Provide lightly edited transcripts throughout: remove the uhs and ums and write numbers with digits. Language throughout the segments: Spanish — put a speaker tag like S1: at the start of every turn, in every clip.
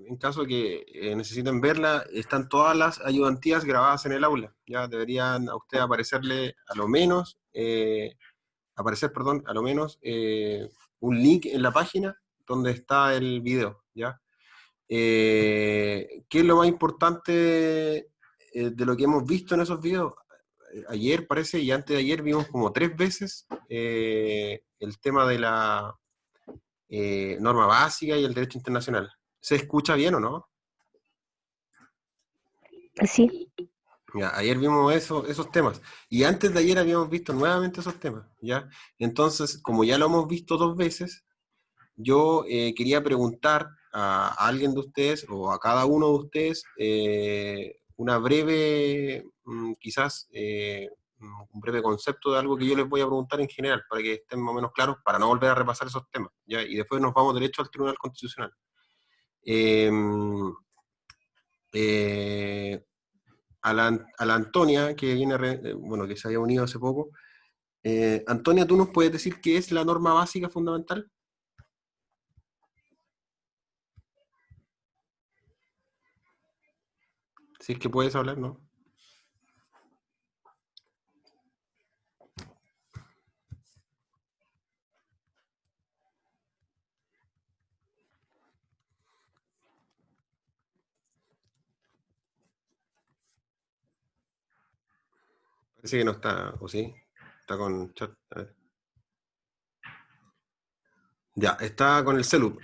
S1: en caso de que necesiten verla, están todas las ayudantías grabadas en el aula. Ya deberían a usted aparecerle a lo menos, a lo menos un link en la página donde está el video, ¿ya? ¿Qué es lo más importante de lo que hemos visto en esos videos? Ayer parece, y antes de ayer vimos como 3 veces el tema de la norma básica y el derecho internacional. ¿Se escucha bien o no?
S2: Sí.
S1: Ya, ayer vimos esos temas. Y antes de ayer habíamos visto nuevamente esos temas, ¿ya? Entonces, como ya lo hemos visto 2 veces, yo quería preguntar a alguien de ustedes o a cada uno de ustedes una breve, quizás, un breve concepto de algo que yo les voy a preguntar en general, para que estén más o menos claros, para no volver a repasar esos temas, ¿ya? Y después nos vamos derecho al Tribunal Constitucional. Eh, eh, a la Antonia, que viene, bueno, que se había unido hace poco. Antonia, ¿tú nos puedes decir qué es la norma básica fundamental? Si es que puedes hablar, ¿no? Parece que no está, ¿o sí? Está con chat. A ver. Ya, está con el celu.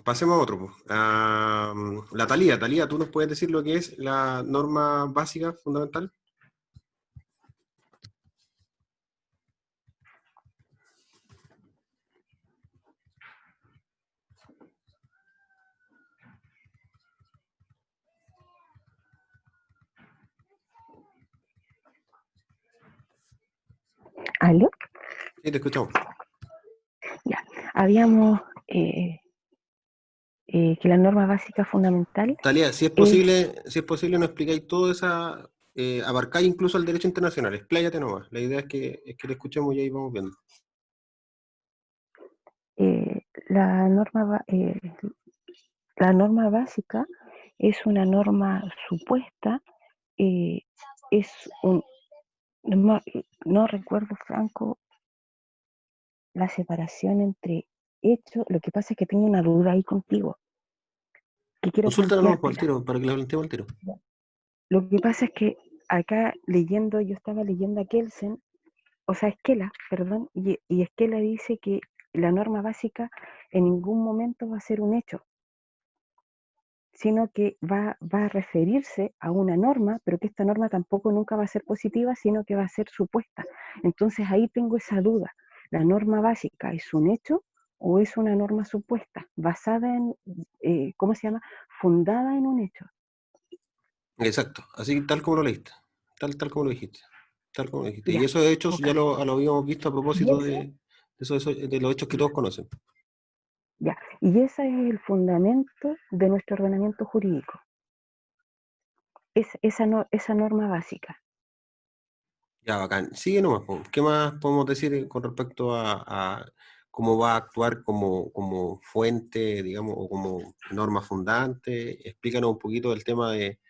S1: Pasemos a otro, pues. La Talía. Talía, ¿tú nos puedes decir lo que es la norma básica fundamental?
S2: ¿Aló?
S1: Sí, te escuchamos.
S2: Ya. Habíamos que la norma básica fundamental
S1: Talía,
S2: es,
S1: si es posible, nos explicáis todo esa, abarcáis incluso el derecho internacional, expláyate nomás. La idea es que te escuchemos y ahí vamos viendo.
S2: eh, la, norma, la norma básica es una norma supuesta, eh, es un, no, no recuerdo, Franco, la separación entre hechos. Lo que pasa es que tengo una duda ahí contigo, que quiero
S1: Consúltalo nomás por el
S2: planteártela.
S1: tiro, para que la planteemos al tiro.
S2: Lo que pasa es que acá leyendo, yo estaba leyendo a Kelsen, o sea, Esquela, perdón, y Esquela dice que la norma básica en ningún momento va a ser un hecho, sino que va a referirse a una norma, pero que esta norma tampoco nunca va a ser positiva, sino que va a ser supuesta. Entonces ahí tengo esa duda. ¿La norma básica es un hecho o es una norma supuesta, basada en, ¿cómo se llama? Fundada en un hecho?
S1: Exacto, así tal como lo leíste, tal como lo dijiste, tal como lo dijiste. Y
S2: Ya,
S1: esos hechos
S2: ok.
S1: ya lo habíamos visto a
S2: Y
S1: propósito
S2: esa,
S1: de los hechos que todos conocen.
S2: ya, y ese es el fundamento de nuestro ordenamiento jurídico. Es esa, no, esa norma básica.
S1: Ya, bacán. Sigue nomás, po. ¿Qué más podemos decir con respecto a cómo va a actuar como fuente, digamos, o como norma fundante? Explícanos un poquito del tema de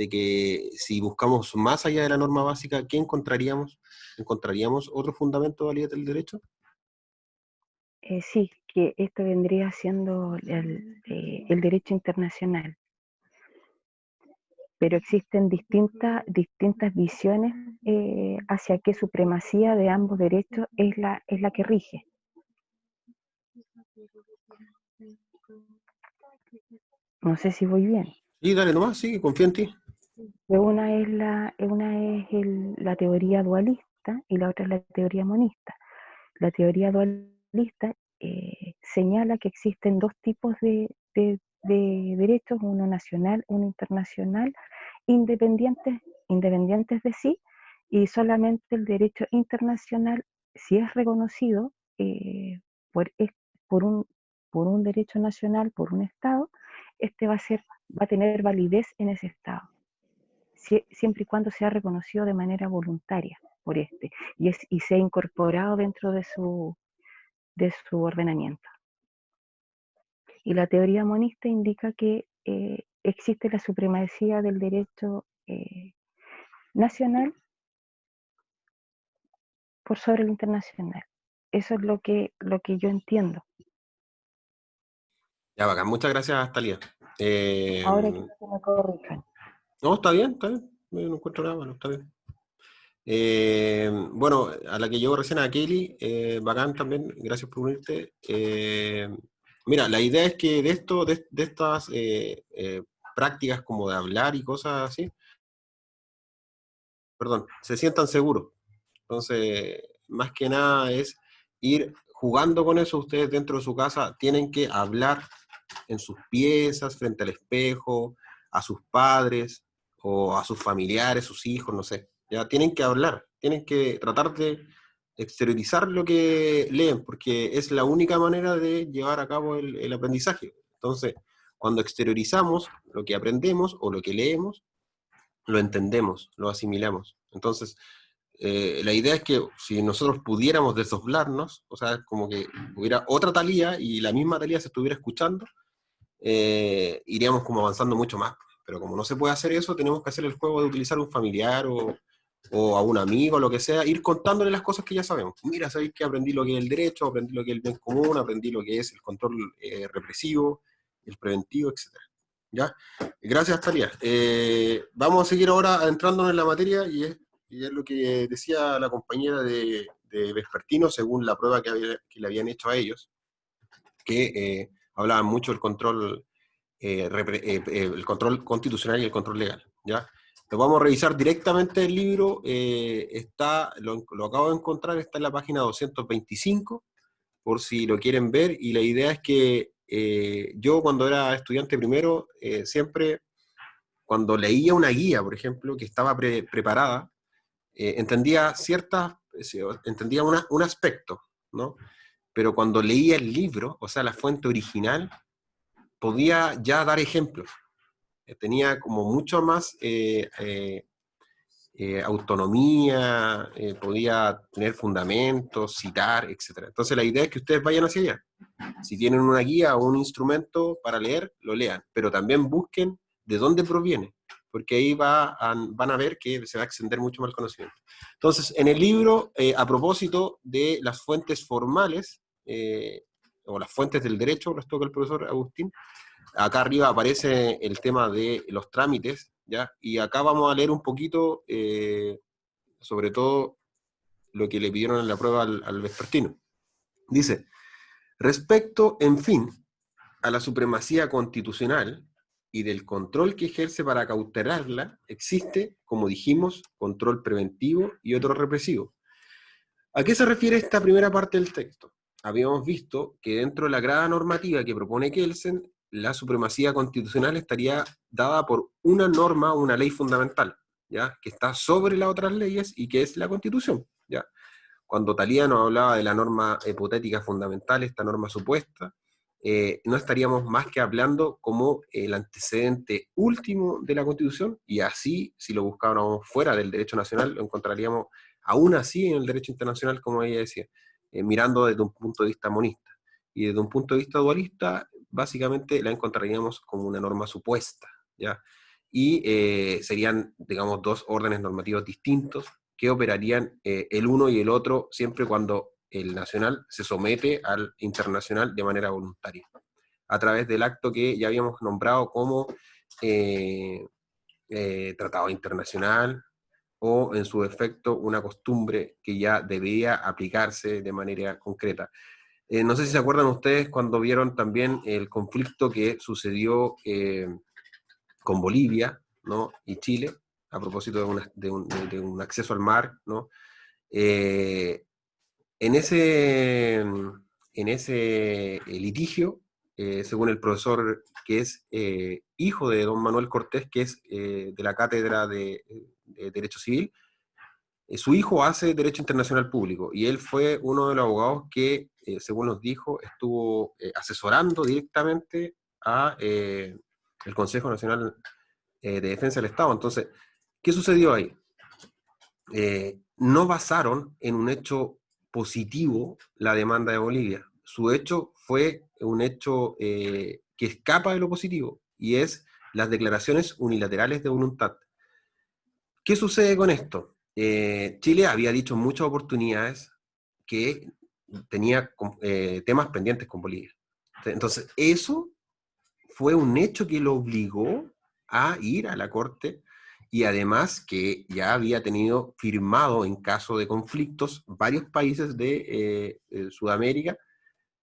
S1: que si buscamos más allá de la norma básica, ¿qué encontraríamos? ¿Encontraríamos otro fundamento de validez del derecho?
S2: Sí, que esto vendría siendo el derecho internacional, pero existen distintas visiones hacia qué supremacía de ambos derechos es la que rige. No sé si voy bien.
S1: Y dale nomás, sí, confío en ti.
S2: La teoría dualista y la otra es la teoría monista. La teoría dualista señala que existen dos tipos de derechos, uno nacional, uno internacional, independientes de sí, y solamente el derecho internacional, si es reconocido por, por, un, por un derecho nacional, por un Estado, este va a tener validez en ese Estado, siempre y cuando sea reconocido de manera voluntaria por este y sea incorporado dentro de su ordenamiento. Y la teoría monista indica que existe la supremacía del derecho nacional por sobre el internacional. Eso es lo que yo entiendo.
S1: Ya, bacán. Muchas gracias, Talía.
S2: Ahora quiero que me corrijan.
S1: No, está bien. No encuentro nada malo, está bien. Bueno, a la que llegó recién a Kelly, bacán también, gracias por unirte. Mira, la idea es que de esto, de estas prácticas como de hablar y cosas así, perdón, se sientan seguros. Entonces, más que nada es ir jugando con eso. Ustedes dentro de su casa tienen que hablar en sus piezas, frente al espejo, a sus padres o a sus familiares, sus hijos, no sé. Ya tienen que hablar, tienen que tratar de exteriorizar lo que leen, porque es la única manera de llevar a cabo el aprendizaje. Entonces, cuando exteriorizamos lo que aprendemos o lo que leemos, lo entendemos, lo asimilamos. Entonces, la idea es que si nosotros pudiéramos desdoblarnos, o sea, como que hubiera otra Talía y la misma Talía se estuviera escuchando, iríamos como avanzando mucho más. Pero como no se puede hacer eso, tenemos que hacer el juego de utilizar un familiar o a un amigo, lo que sea, ir contándole las cosas que ya sabemos. Mira, sabéis que aprendí lo que es el derecho, aprendí lo que es el bien común, aprendí lo que es el control represivo, el preventivo, etcétera. ¿Ya? Gracias, Talia. Vamos a seguir ahora adentrándonos en la materia y es lo que decía la compañera de Vespertino, según la prueba que le habían hecho a ellos, que hablaban mucho del control, el control constitucional y el control legal. ¿Ya? Lo vamos a revisar directamente el libro, lo acabo de encontrar, está en la página 225, por si lo quieren ver, y la idea es que yo cuando era estudiante primero, siempre cuando leía una guía, por ejemplo, que estaba preparada, entendía entendía un aspecto, ¿no? Pero cuando leía el libro, o sea, la fuente original, podía ya dar ejemplos. Tenía como mucho más autonomía, podía tener fundamentos, citar, etc. Entonces la idea es que ustedes vayan hacia allá. Si tienen una guía o un instrumento para leer, lo lean, pero también busquen de dónde proviene, porque ahí van a ver que se va a extender mucho más el conocimiento. Entonces, en el libro, a propósito de las fuentes formales, o las fuentes del derecho, las toca el profesor Agustín, acá arriba aparece el tema de los trámites, ¿ya? Y acá vamos a leer un poquito, sobre todo lo que le pidieron en la prueba al vespertino. Dice, respecto, en fin, a la supremacía constitucional y del control que ejerce para cautelarla, existe, como dijimos, control preventivo y otro represivo. ¿A qué se refiere esta primera parte del texto? Habíamos visto que dentro de la grada normativa que propone Kelsen, la supremacía constitucional estaría dada por una norma, una ley fundamental, ¿ya? Que está sobre las otras leyes y que es la Constitución, ¿ya? Cuando Talía hablaba de la norma hipotética fundamental, esta norma supuesta, no estaríamos más que hablando como el antecedente último de la Constitución, y así, si lo buscábamos fuera del derecho nacional, lo encontraríamos aún así en el derecho internacional, como ella decía, mirando desde un punto de vista monista. Y desde un punto de vista dualista, básicamente la encontraríamos como una norma supuesta, ¿ya? Y serían, digamos, dos órdenes normativos distintos que operarían el uno y el otro siempre cuando el nacional se somete al internacional de manera voluntaria, a través del acto que ya habíamos nombrado como eh, tratado internacional o en su efecto una costumbre que ya debía aplicarse de manera concreta. No sé si se acuerdan ustedes cuando vieron también el conflicto que sucedió con Bolivia, ¿no? Y Chile, a propósito de un acceso al mar, ¿no? Eh, en ese litigio, según el profesor que es hijo de don Manuel Cortés, que es de la Cátedra de Derecho Civil, su hijo hace Derecho Internacional Público y él fue uno de los abogados que, según nos dijo, estuvo asesorando directamente a el Consejo Nacional de Defensa del Estado. Entonces, ¿qué sucedió ahí? No basaron en un hecho positivo la demanda de Bolivia. Su hecho fue un hecho que escapa de lo positivo, y es las declaraciones unilaterales de voluntad. ¿Qué sucede con esto? Chile había dicho en muchas oportunidades que tenía temas pendientes con Bolivia. Entonces, eso fue un hecho que lo obligó a ir a la Corte, y además que ya había tenido firmado en caso de conflictos varios países de Sudamérica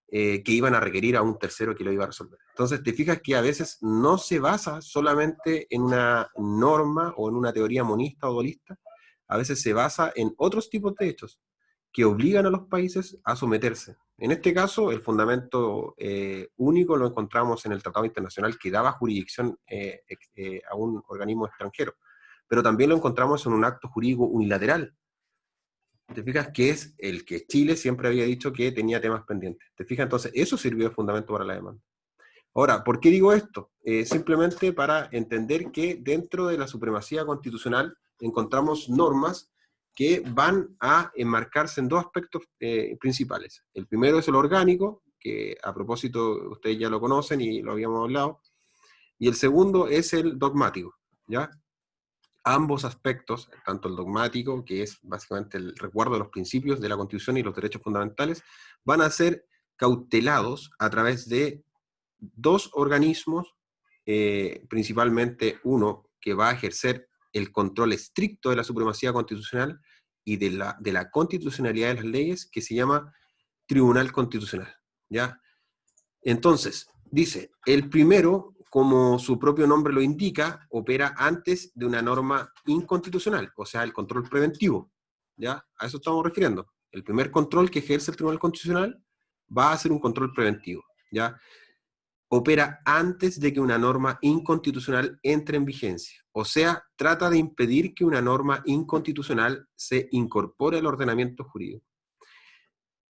S1: que iban a requerir a un tercero que lo iba a resolver. Entonces te fijas que a veces no se basa solamente en una norma o en una teoría monista o dualista, a veces se basa en otros tipos de hechos que obligan a los países a someterse. En este caso, el fundamento único lo encontramos en el Tratado Internacional que daba jurisdicción a un organismo extranjero, pero también lo encontramos en un acto jurídico unilateral. Te fijas que es el que Chile siempre había dicho que tenía temas pendientes. Te fijas, entonces eso sirvió de fundamento para la demanda. Ahora, ¿por qué digo esto? Simplemente para entender que dentro de la supremacía constitucional encontramos normas que van a enmarcarse en dos aspectos principales. El primero es el orgánico, que a propósito ustedes ya lo conocen y lo habíamos hablado, y el segundo es el dogmático, ¿ya? Ambos aspectos, tanto el dogmático, que es básicamente el recuerdo de los principios de la Constitución y los derechos fundamentales, van a ser cautelados a través de dos organismos, principalmente uno que va a ejercer el control estricto de la supremacía constitucional y de la constitucionalidad de las leyes, que se llama Tribunal Constitucional, ¿ya? Entonces, dice, el primero, como su propio nombre lo indica, opera antes de una norma inconstitucional, o sea, el control preventivo, ¿ya? A eso estamos refiriendo. El primer control que ejerce el Tribunal Constitucional va a ser un control preventivo, ¿ya? Opera antes de que una norma inconstitucional entre en vigencia, o sea, trata de impedir que una norma inconstitucional se incorpore al ordenamiento jurídico.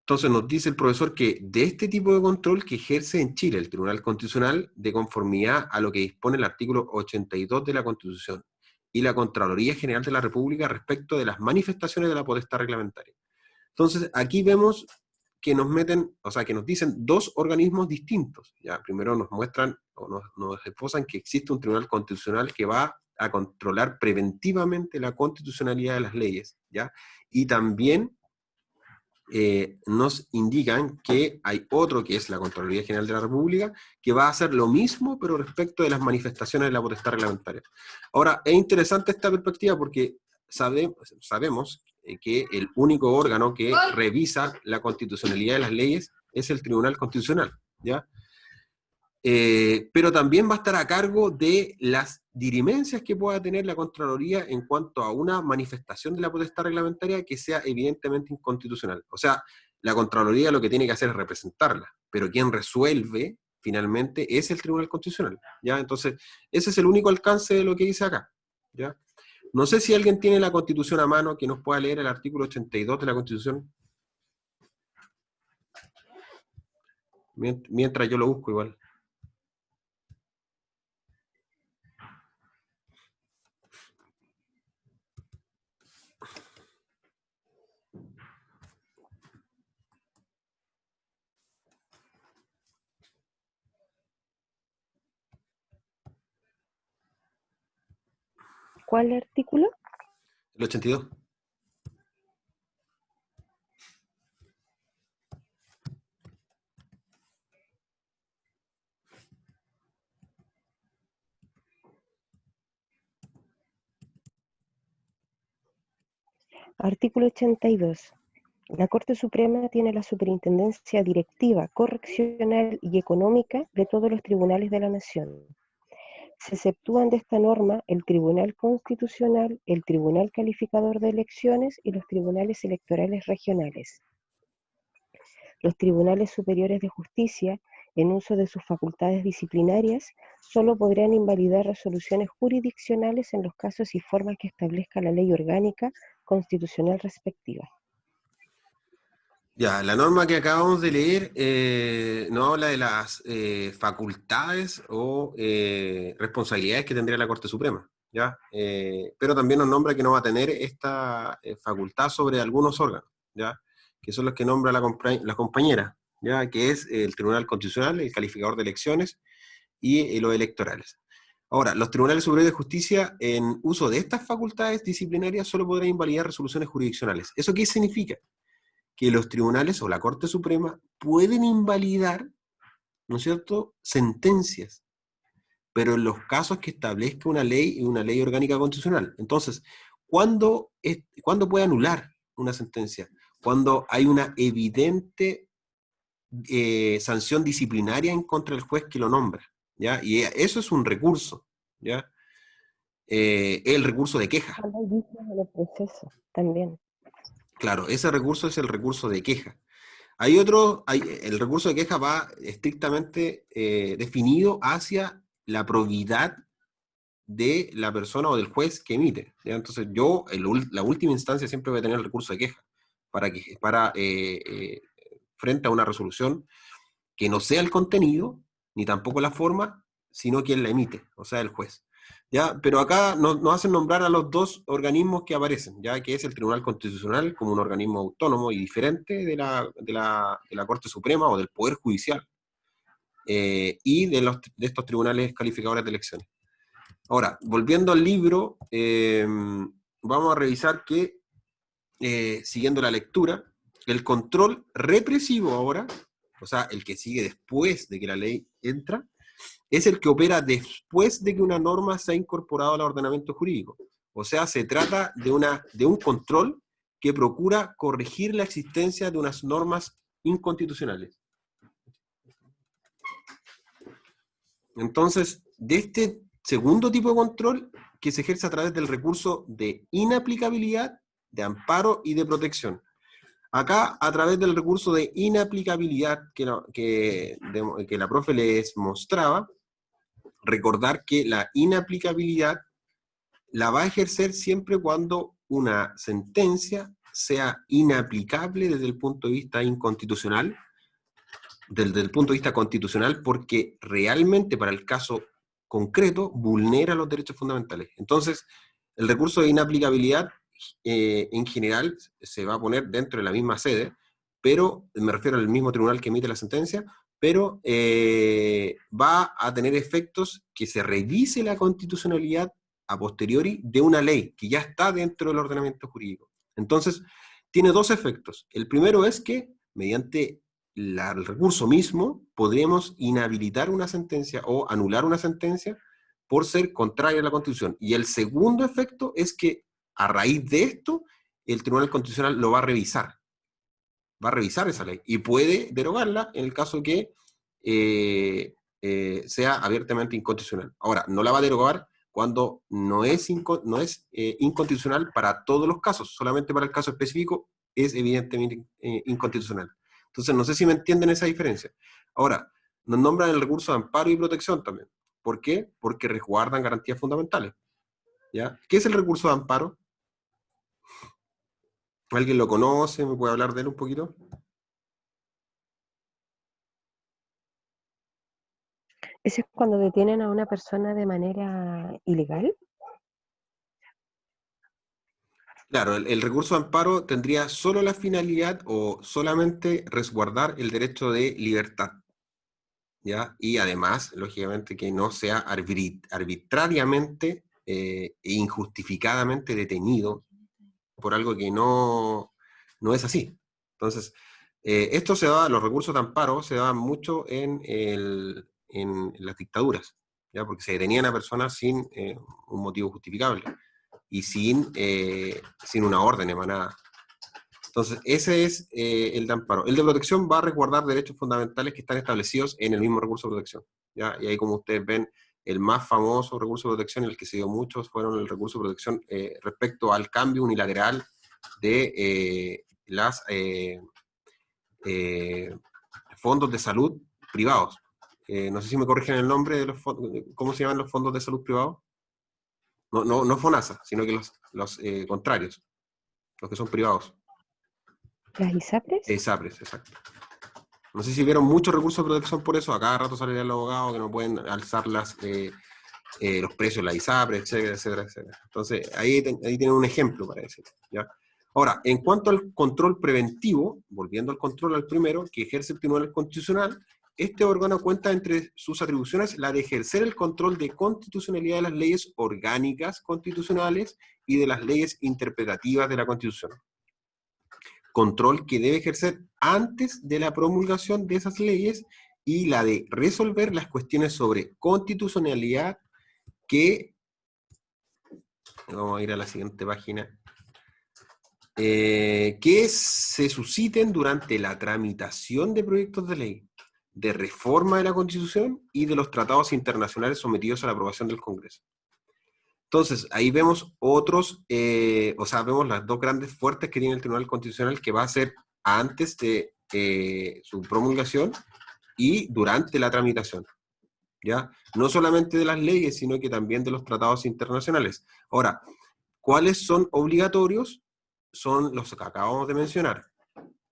S1: Entonces nos dice el profesor que de este tipo de control que ejerce en Chile el Tribunal Constitucional, de conformidad a lo que dispone el artículo 82 de la Constitución y la Contraloría General de la República respecto de las manifestaciones de la potestad reglamentaria. Entonces aquí vemos que nos meten, o sea, que nos dicen dos organismos distintos. ¿Ya? Primero nos muestran o nos esposan que existe un Tribunal Constitucional que va a controlar preventivamente la constitucionalidad de las leyes, ¿ya? Y también nos indican que hay otro, que es la Contraloría General de la República, que va a hacer lo mismo, pero respecto de las manifestaciones de la potestad reglamentaria. Ahora, es interesante esta perspectiva porque sabemos que el único órgano que revisa la constitucionalidad de las leyes es el Tribunal Constitucional, ¿ya? Pero también va a estar a cargo de las dirimencias que pueda tener la Contraloría en cuanto a una manifestación de la potestad reglamentaria que sea evidentemente inconstitucional. O sea, la Contraloría lo que tiene que hacer es representarla, pero quien resuelve finalmente es el Tribunal Constitucional, ¿ya? Entonces, ese es el único alcance de lo que dice acá, ¿ya? No sé si alguien tiene la Constitución a mano que nos pueda leer el artículo 82 de la Constitución. Mientras yo lo busco igual.
S2: ¿Cuál artículo?
S1: El 82.
S2: Artículo 82. La Corte Suprema tiene la superintendencia directiva, correccional y económica de todos los tribunales de la Nación. Se exceptúan de esta norma el Tribunal Constitucional, el Tribunal Calificador de Elecciones y los tribunales electorales regionales. Los tribunales superiores de justicia, en uso de sus facultades disciplinarias, solo podrán invalidar resoluciones jurisdiccionales en los casos y formas que establezca la ley orgánica constitucional respectiva.
S1: Ya, la norma que acabamos de leer no habla de las facultades o responsabilidades que tendría la Corte Suprema, ¿ya? Pero también nos nombra que no va a tener esta facultad sobre algunos órganos, ¿ya? Que son los que nombra la compañera, ya que es el Tribunal Constitucional, el calificador de elecciones y los electorales. Ahora, los tribunales superiores de justicia, en uso de estas facultades disciplinarias, solo podrán invalidar resoluciones jurisdiccionales. ¿Eso qué significa? Que los tribunales o la Corte Suprema pueden invalidar, ¿no es cierto?, sentencias, pero en los casos que establezca una ley y una ley orgánica constitucional. Entonces, ¿cuándo puede anular una sentencia? Cuando hay una evidente sanción disciplinaria en contra del juez que lo nombra, ¿ya? Y eso es un recurso, ¿ya? El recurso de queja.
S2: Cuando hay vicios en el proceso también.
S1: Claro, ese recurso es el recurso de queja. El recurso de queja va estrictamente definido hacia la probidad de la persona o del juez que emite, ¿ya? Entonces yo, la última instancia siempre voy a tener el recurso de queja frente a una resolución que no sea el contenido, ni tampoco la forma, sino quien la emite, o sea, el juez. ¿Ya? Pero acá nos hacen nombrar a los dos organismos que aparecen, ya que es el Tribunal Constitucional como un organismo autónomo y diferente de la Corte Suprema o del Poder Judicial, y de estos tribunales calificadores de elecciones. Ahora, volviendo al libro, vamos a revisar que, siguiendo la lectura, el control represivo ahora, o sea, el que sigue después de que la ley entra, es el que opera después de que una norma se ha incorporado al ordenamiento jurídico. O sea, se trata de un control que procura corregir la existencia de unas normas inconstitucionales. Entonces, de este segundo tipo de control, que se ejerce a través del recurso de inaplicabilidad, de amparo y de protección. Acá, a través del recurso de inaplicabilidad que la profe les mostraba, recordar que la inaplicabilidad la va a ejercer siempre cuando una sentencia sea inaplicable desde el punto de vista inconstitucional, desde el punto de vista constitucional, porque realmente para el caso concreto vulnera los derechos fundamentales. Entonces, el recurso de inaplicabilidad en general se va a poner dentro de la misma sede, pero me refiero al mismo tribunal que emite la sentencia, pero va a tener efectos que se revise la constitucionalidad a posteriori de una ley que ya está dentro del ordenamiento jurídico. Entonces, tiene dos efectos. El primero es que, mediante el recurso mismo, podremos inhabilitar una sentencia o anular una sentencia por ser contraria a la Constitución. Y el segundo efecto es que, a raíz de esto, el Tribunal Constitucional lo va a revisar esa ley y puede derogarla en el caso que sea abiertamente inconstitucional. Ahora, no la va a derogar cuando no es inconstitucional para todos los casos, solamente para el caso específico es evidentemente inconstitucional. Entonces, no sé si me entienden esa diferencia. Ahora, nos nombran el recurso de amparo y protección también. ¿Por qué? Porque resguardan garantías fundamentales, ¿ya? ¿Qué es el recurso de amparo? ¿Alguien lo conoce? ¿Me puede hablar de él un poquito?
S2: ¿Ese es cuando detienen a una persona de manera ilegal?
S1: Claro, el recurso de amparo tendría solo la finalidad o solamente resguardar el derecho de libertad, ¿ya? Y además, lógicamente, que no sea arbitrariamente e injustificadamente detenido por algo que no es así. Entonces, los recursos de amparo se daban mucho en las dictaduras, ¿ya? Porque se detenían a personas sin un motivo justificable y sin una orden emanada. Entonces, ese es el de amparo. El de protección va a resguardar derechos fundamentales que están establecidos en el mismo recurso de protección, ¿ya? Y ahí, como ustedes ven, el más famoso recurso de protección, el que se dio muchos, fueron el recurso de protección respecto al cambio unilateral de las fondos de salud privados. No sé si me corrigen el nombre de ¿cómo se llaman los fondos de salud privados? No FONASA, sino que los contrarios, los que son privados.
S2: ¿Las ISAPRES?
S1: ISAPRES, exacto. No sé si vieron muchos recursos de protección por eso, a cada rato sale el abogado que no pueden alzar los precios de la ISAPRES, etcétera, etcétera, etcétera. Entonces, ahí tienen un ejemplo para decir, ¿ya? Ahora, en cuanto al control preventivo, volviendo al control al primero, que ejerce el Tribunal Constitucional, este órgano cuenta entre sus atribuciones la de ejercer el control de constitucionalidad de las leyes orgánicas constitucionales y de las leyes interpretativas de la Constitución. Control que debe ejercer antes de la promulgación de esas leyes y la de resolver las cuestiones sobre constitucionalidad que, vamos a ir a la siguiente página, que se susciten durante la tramitación de proyectos de ley, de reforma de la Constitución y de los tratados internacionales sometidos a la aprobación del Congreso. Entonces, ahí vemos vemos las dos grandes fuertes que tiene el Tribunal Constitucional, que va a ser antes de su promulgación y durante la tramitación, ¿ya? No solamente de las leyes, sino que también de los tratados internacionales. Ahora, ¿cuáles son obligatorios? Son los que acabamos de mencionar: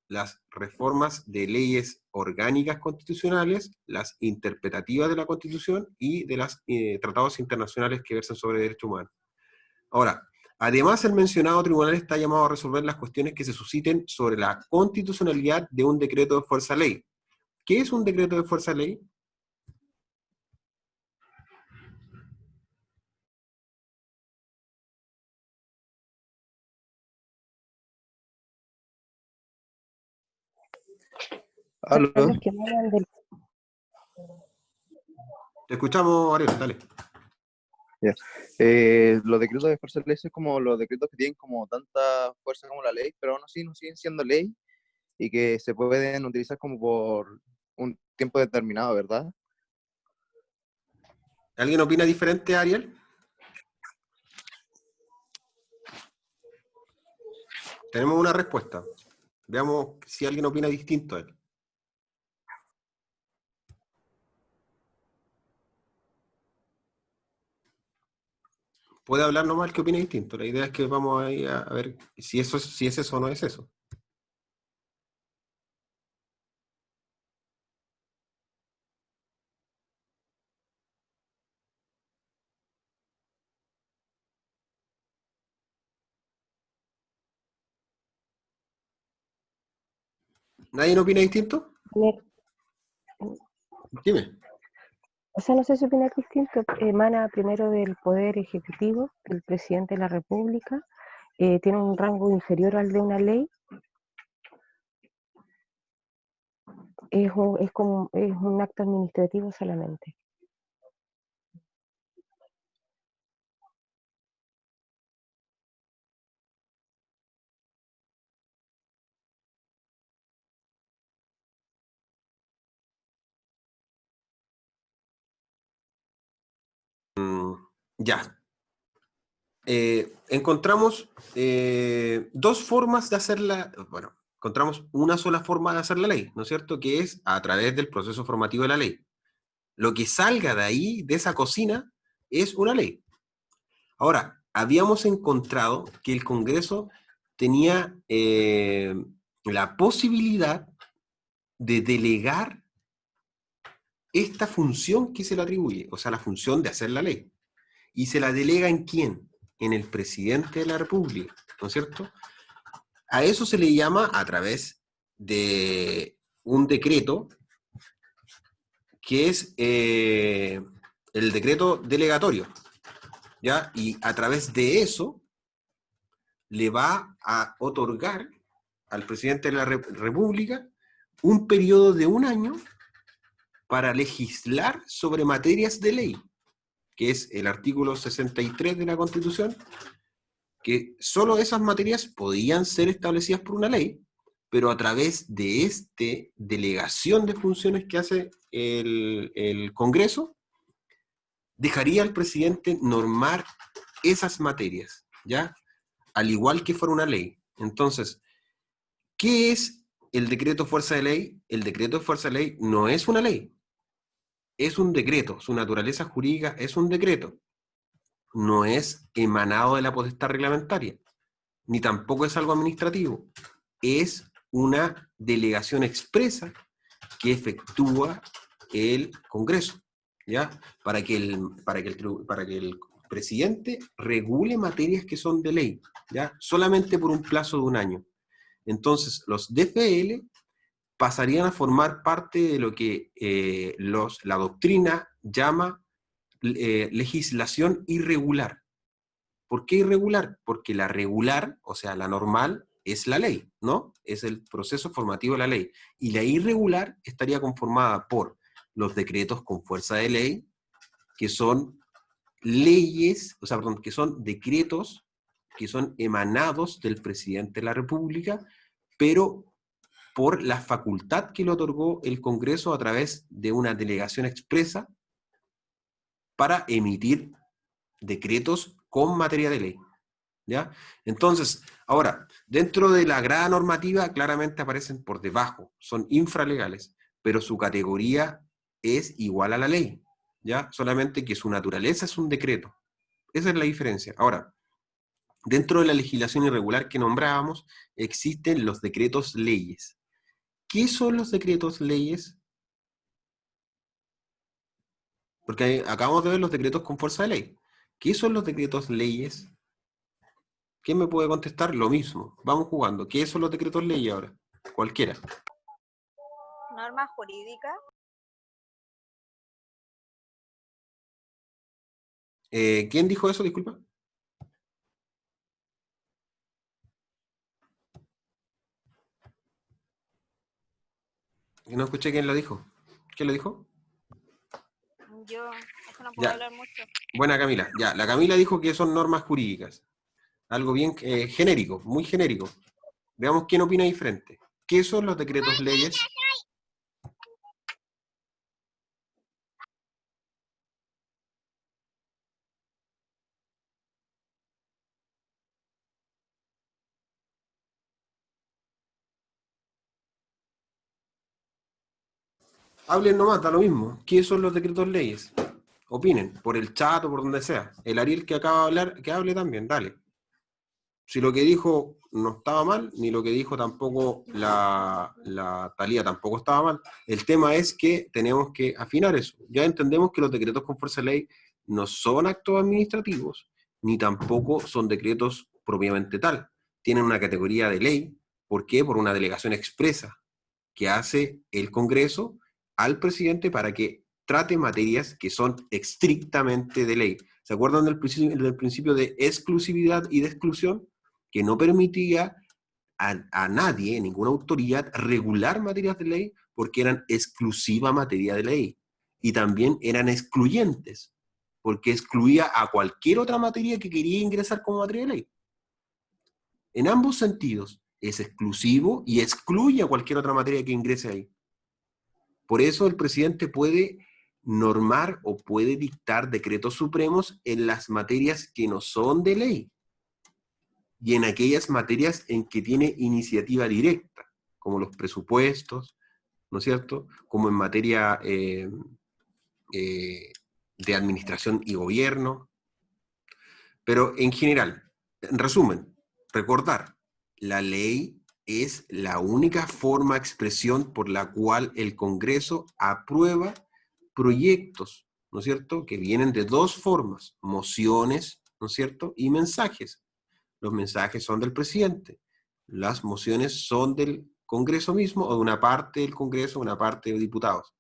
S1: las reformas de leyes orgánicas constitucionales, las interpretativas de la Constitución y de los tratados internacionales que versan sobre derechos humanos. Ahora, además el mencionado tribunal está llamado a resolver las cuestiones que se susciten sobre la constitucionalidad de un decreto de fuerza ley. ¿Qué es un decreto de fuerza ley?
S2: Son
S3: Aló.
S2: los que emanan del...
S1: Te escuchamos, Ariel, dale.
S3: Ya. Los decretos de fuerza de ley son como los decretos que tienen como tanta fuerza como la ley, pero aún así no siguen siendo ley y que se pueden utilizar como por un tiempo determinado, ¿verdad?
S1: ¿Alguien opina diferente, Ariel? Tenemos una respuesta. Veamos si alguien opina distinto a él. Puede hablar nomás el que opine distinto. La idea es que vamos ahí a ver si es eso o no es eso. ¿Nadie opina distinto? Dime.
S2: O sea, no sé si opinar distinto, emana primero del Poder Ejecutivo, del Presidente de la República, tiene un rango inferior al de una ley, es un acto administrativo solamente.
S1: Ya. Encontramos dos formas de hacerla. Bueno, encontramos una sola forma de hacer la ley, ¿no es cierto? Que es a través del proceso formativo de la ley. Lo que salga de ahí, de esa cocina, es una ley. Ahora, habíamos encontrado que el Congreso tenía la posibilidad de delegar esta función que se le atribuye, o sea, la función de hacer la ley. ¿Y se la delega en quién? En el presidente de la República, ¿no es cierto? A eso se le llama, a través de un decreto, que es el decreto delegatorio, ¿ya? Y a través de eso le va a otorgar al presidente de la República un periodo de un año para legislar sobre materias de ley, que es el artículo 63 de la Constitución, que solo esas materias podían ser establecidas por una ley, pero a través de esta delegación de funciones que hace el Congreso, dejaría al presidente normar esas materias, ¿ya? Al igual que fuera una ley. Entonces, ¿qué es el decreto fuerza de ley? El decreto de fuerza de ley no es una ley, es un decreto. Su naturaleza jurídica es un decreto. No es emanado de la potestad reglamentaria, ni tampoco es algo administrativo. Es una delegación expresa que efectúa el Congreso, ¿ya? Para que el presidente regule materias que son de ley, ¿ya? Solamente por un plazo de un año. Entonces, los DFL pasarían a formar parte de lo que la doctrina llama legislación irregular. ¿Por qué irregular? Porque la regular, o sea, la normal, es la ley, ¿no? Es el proceso formativo de la ley. Y la irregular estaría conformada por los decretos con fuerza de ley, que son leyes, o sea, perdón, que son decretos que son emanados del presidente de la República, pero por la facultad que le otorgó el Congreso a través de una delegación expresa para emitir decretos con materia de ley. ¿Ya? Entonces, ahora, dentro de la grada normativa claramente aparecen por debajo, son infralegales, pero su categoría es igual a la ley, ¿ya? Solamente que su naturaleza es un decreto. Esa es la diferencia. Ahora, dentro de la legislación irregular que nombrábamos, existen los decretos leyes. ¿Qué son los decretos leyes? Porque acabamos de ver los decretos con fuerza de ley. ¿Qué son los decretos leyes? ¿Quién me puede contestar? Lo mismo. Vamos jugando. ¿Qué son los decretos leyes ahora? Cualquiera.
S4: Normas jurídicas.
S1: ¿Quién dijo eso? Disculpa. No escuché quién lo dijo. ¿Quién lo dijo?
S4: Yo, es que no puedo
S1: Ya.
S4: hablar mucho.
S1: Buena Camila. Ya, la Camila dijo que son normas jurídicas. Algo bien genérico, muy genérico. Veamos quién opina diferente. ¿Qué son los decretos leyes? Hablen nomás, da lo mismo. ¿Qué son los decretos leyes? Opinen, por el chat o por donde sea. El Ariel que acaba de hablar, que hable también, dale. Si lo que dijo no estaba mal, ni lo que dijo tampoco la Thalía tampoco estaba mal. El tema es que tenemos que afinar eso. Ya entendemos que los decretos con fuerza de ley no son actos administrativos, ni tampoco son decretos propiamente tal. Tienen una categoría de ley. ¿Por qué? Por una delegación expresa que hace el Congreso al presidente para que trate materias que son estrictamente de ley. ¿Se acuerdan del principio de exclusividad y de exclusión? Que no permitía a nadie, ninguna autoridad, regular materias de ley porque eran exclusiva materia de ley. Y también eran excluyentes, porque excluía a cualquier otra materia que quería ingresar como materia de ley. En ambos sentidos, es exclusivo y excluye a cualquier otra materia que ingrese ahí. Por eso el presidente puede normar o puede dictar decretos supremos en las materias que no son de ley y en aquellas materias en que tiene iniciativa directa, como los presupuestos, ¿no es cierto? Como en materia de administración y gobierno. Pero en general, en resumen, recordar, la ley es la única forma, expresión por la cual el Congreso aprueba proyectos, ¿no es cierto?, que vienen de dos formas, mociones, ¿no es cierto?, y mensajes. Los mensajes son del presidente, las mociones son del Congreso mismo o de una parte del Congreso, una parte de diputados.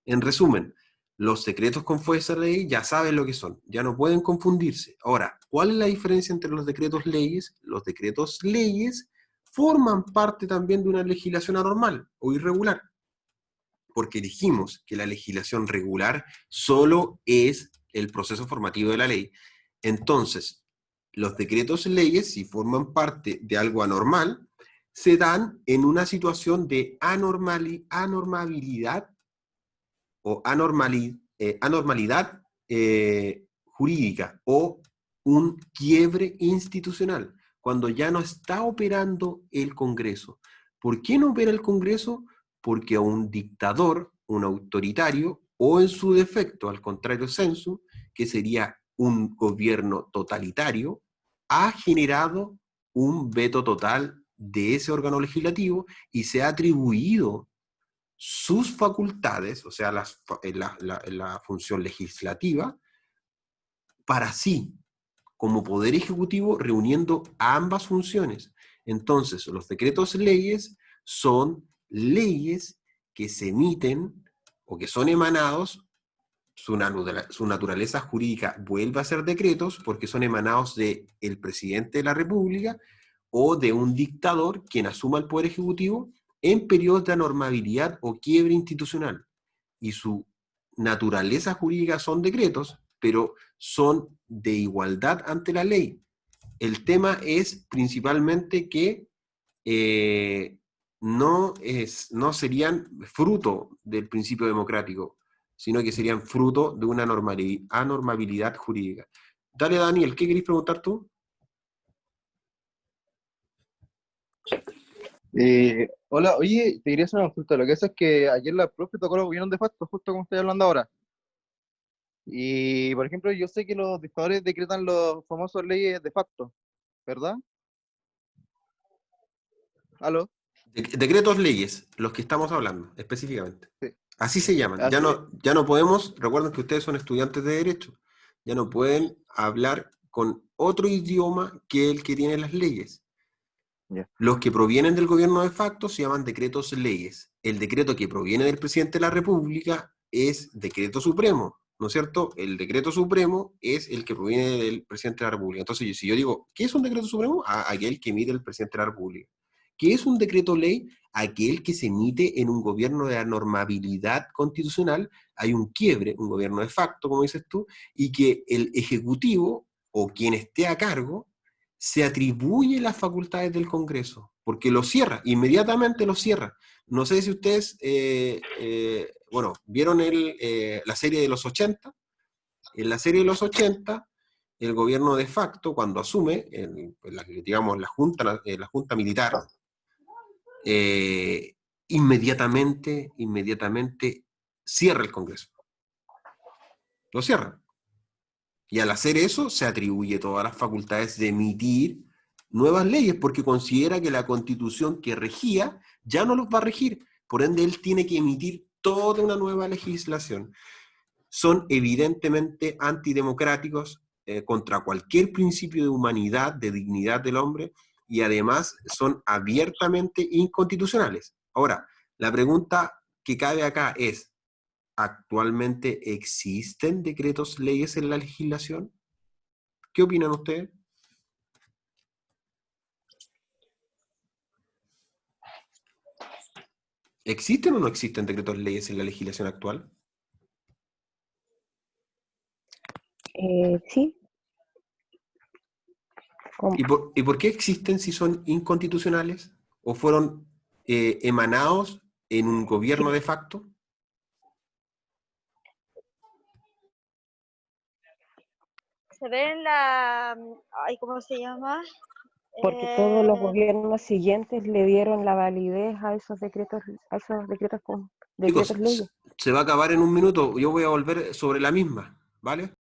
S1: En resumen, los decretos con fuerza de ley ya saben lo que son, ya no pueden confundirse. Ahora, ¿cuál es la diferencia entre los decretos leyes? Los decretos leyes forman parte también de una legislación anormal o irregular, porque dijimos que la legislación regular solo es el proceso formativo de la ley. Entonces, los decretos leyes, si forman parte de algo anormal, se dan en una situación de anormalidad o anormalidad jurídica o un quiebre institucional, cuando ya no está operando el Congreso. ¿Por qué no opera el Congreso? Porque a un dictador, un autoritario, o en su defecto, al contrario sensu, que sería un gobierno totalitario, ha generado un veto total de ese órgano legislativo y se ha atribuido sus facultades, o sea, la función legislativa, para sí, como poder ejecutivo, reuniendo ambas funciones. Entonces, los decretos leyes son leyes que se emiten o que son emanados, su naturaleza jurídica vuelve a ser decretos porque son emanados del presidente de la República o de un dictador quien asuma el poder ejecutivo en periodos de anormabilidad o quiebre institucional. Y su naturaleza jurídica son decretos, pero son de igualdad ante la ley. El tema es principalmente que no serían fruto del principio democrático, sino que serían fruto de una anormabilidad jurídica. Dale, Daniel, ¿qué querés preguntar tú?
S3: Hola, oye, te quería hacer una consulta. Lo que pasa es que ayer la profe tocó los gobiernos de facto, justo como estoy hablando ahora. Y, por ejemplo, yo sé que los dictadores decretan los famosos leyes de facto, ¿verdad? ¿Aló?
S1: Decretos leyes, los que estamos hablando específicamente.
S3: Sí.
S1: Así se llaman.
S3: Así,
S1: Ya no podemos, recuerden que ustedes son estudiantes de Derecho, ya no pueden hablar con otro idioma que el que tiene las leyes.
S3: ya.
S1: Los que provienen del gobierno de facto se llaman decretos leyes. El decreto que proviene del presidente de la República es decreto supremo, ¿no es cierto? El decreto supremo es el que proviene del presidente de la República. Entonces, si yo digo, ¿qué es un decreto supremo? Aquel que emite el presidente de la República. ¿Qué es un decreto ley? Aquel que se emite en un gobierno de anormabilidad constitucional, hay un quiebre, un gobierno de facto, como dices tú, y que el ejecutivo o quien esté a cargo se atribuye las facultades del Congreso, porque lo cierra, inmediatamente lo cierra. No sé si ustedes, bueno, vieron la serie de los 80. En la serie de los 80, el gobierno de facto, cuando asume, digamos, la junta militar, inmediatamente cierra el Congreso. Lo cierra. Y al hacer eso, se atribuye todas las facultades de emitir nuevas leyes, porque considera que la Constitución que regía ya no los va a regir. Por ende, él tiene que emitir toda una nueva legislación. Son evidentemente antidemocráticos, contra cualquier principio de humanidad, de dignidad del hombre, y además son abiertamente inconstitucionales. Ahora, la pregunta que cabe acá es, ¿actualmente existen decretos leyes en la legislación? ¿Qué opinan ustedes? ¿Existen o no existen decretos leyes en la legislación actual?
S2: Sí, com-
S1: ¿Y por qué existen si son inconstitucionales? ¿O fueron emanados en un gobierno
S2: sí,
S1: de facto?
S4: Se ve en la, ay, ¿cómo se llama?
S2: porque todos los
S4: Eh,
S2: gobiernos siguientes le dieron la validez a esos decretos con
S1: Chicos,
S2: decretos leyes.
S1: se va a acabar en un minuto. Yo voy a volver sobre la misma, ¿vale?